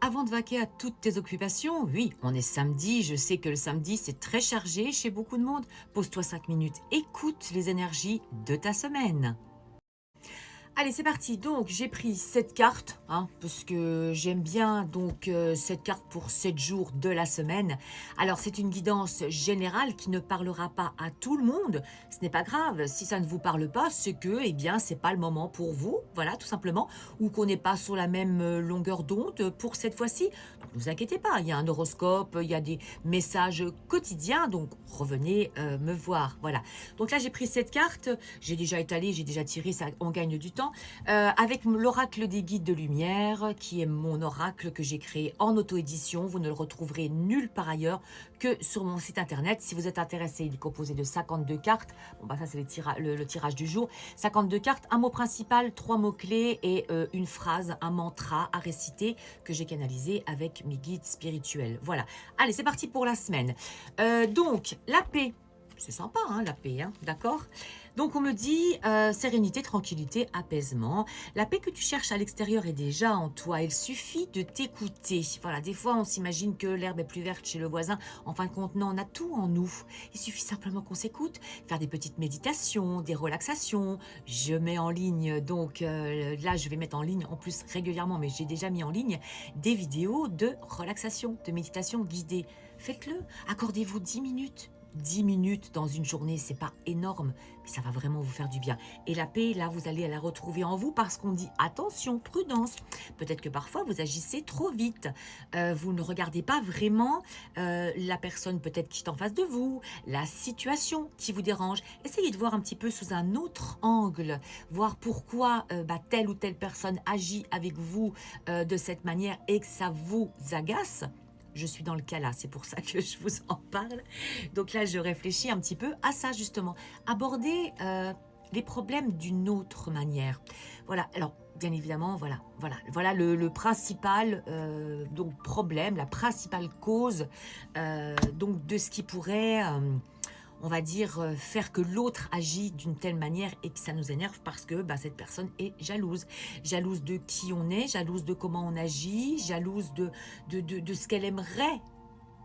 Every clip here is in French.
avant de vaquer à toutes tes occupations, oui, on est samedi, je sais que le samedi c'est très chargé chez beaucoup de monde. Pose-toi 5 minutes, écoute les énergies de ta semaine. Allez, c'est parti. Donc, j'ai pris cette carte, hein, parce que j'aime bien donc cette carte pour 7 jours de la semaine. Alors, c'est une guidance générale qui ne parlera pas à tout le monde. Ce n'est pas grave. Si ça ne vous parle pas, c'est que, eh bien, c'est pas le moment pour vous. Voilà, tout simplement. Ou qu'on n'est pas sur la même longueur d'onde pour cette fois-ci. Donc, ne vous inquiétez pas. Il y a un horoscope, il y a des messages quotidiens. Donc, revenez me voir. Voilà. Donc là, j'ai pris cette carte. J'ai déjà étalé, j'ai déjà tiré. Ça, on gagne du temps. Avec l'oracle des guides de lumière, qui est mon oracle que j'ai créé en auto-édition. Vous ne le retrouverez nulle part ailleurs que sur mon site internet. Si vous êtes intéressé, il est composé de 52 cartes. Bon, bah ça, c'est le tirage du jour. 52 cartes, un mot principal, 3 mots-clés et une phrase, un mantra à réciter que j'ai canalisé avec mes guides spirituels. Voilà. Allez, c'est parti pour la semaine. Donc, la paix. C'est sympa, hein, la paix, hein, d'accord? Donc, on me dit sérénité, tranquillité, apaisement. La paix que tu cherches à l'extérieur est déjà en toi. Il suffit de t'écouter. Voilà, des fois, on s'imagine que l'herbe est plus verte chez le voisin. En fin de compte, non, on a tout en nous. Il suffit simplement qu'on s'écoute, faire des petites méditations, des relaxations. Je mets en ligne, donc là, je vais mettre en ligne en plus régulièrement, mais j'ai déjà mis en ligne des vidéos de relaxation, de méditation guidée. Faites-le. Accordez-vous 10 minutes. 10 minutes dans une journée, c'est pas énorme, mais ça va vraiment vous faire du bien. Et la paix, là, vous allez la retrouver en vous parce qu'on dit attention, prudence. Peut-être que parfois, vous agissez trop vite. Vous ne regardez pas vraiment la personne peut-être qui est en face de vous, la situation qui vous dérange. Essayez de voir un petit peu sous un autre angle, voir pourquoi telle ou telle personne agit avec vous de cette manière et que ça vous agace. Je suis dans le cas là, c'est pour ça que je vous en parle. Donc là, je réfléchis un petit peu à ça justement. Aborder les problèmes d'une autre manière. Voilà, alors bien évidemment, voilà le principal donc problème, la principale cause donc de ce qui pourrait on va dire, faire que l'autre agit d'une telle manière et que ça nous énerve parce que cette personne est jalouse. Jalouse de qui on est, jalouse de comment on agit, jalouse de ce qu'elle aimerait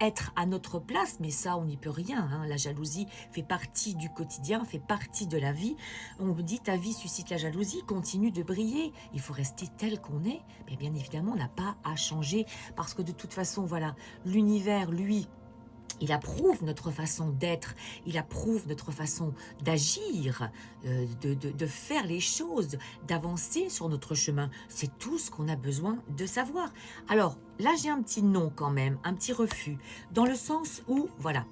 être à notre place, mais ça, on n'y peut rien. Hein. La jalousie fait partie du quotidien, fait partie de la vie. On me dit, ta vie suscite la jalousie, continue de briller. Il faut rester tel qu'on est. Mais bien évidemment, on n'a pas à changer parce que de toute façon, voilà, l'univers, lui, il approuve notre façon d'être, il approuve notre façon d'agir, de faire les choses, d'avancer sur notre chemin. C'est tout ce qu'on a besoin de savoir. Alors, là, j'ai un petit non quand même, un petit refus, dans le sens où, voilà,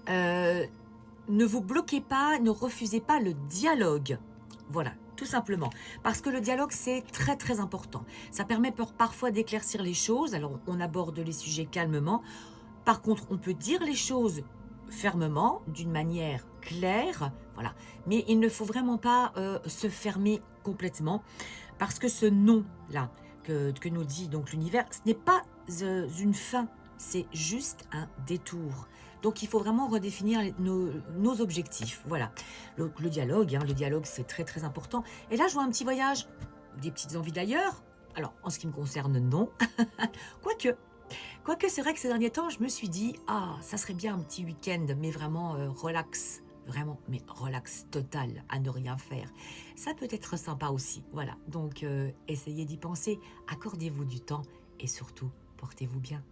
ne vous bloquez pas, ne refusez pas le dialogue. Voilà, tout simplement. Parce que le dialogue, c'est très, très important. Ça permet parfois d'éclaircir les choses. Alors, on aborde les sujets calmement. Par contre, on peut dire les choses fermement, d'une manière claire, voilà. Mais il ne faut vraiment pas se fermer complètement, parce que ce non-là que nous dit donc l'univers, ce n'est pas une fin, c'est juste un détour. Donc, il faut vraiment redéfinir nos objectifs. Voilà. Le dialogue, hein, le dialogue, c'est très, très important. Et là, je vois un petit voyage, des petites envies d'ailleurs. Alors, en ce qui me concerne, non. Quoique, Quoique, c'est vrai que ces derniers temps, je me suis dit, ah, ça serait bien un petit week-end, mais vraiment relax. Vraiment, mais relax total, à ne rien faire. Ça peut être sympa aussi. Voilà. Donc, essayez d'y penser. Accordez-vous du temps et surtout, portez-vous bien.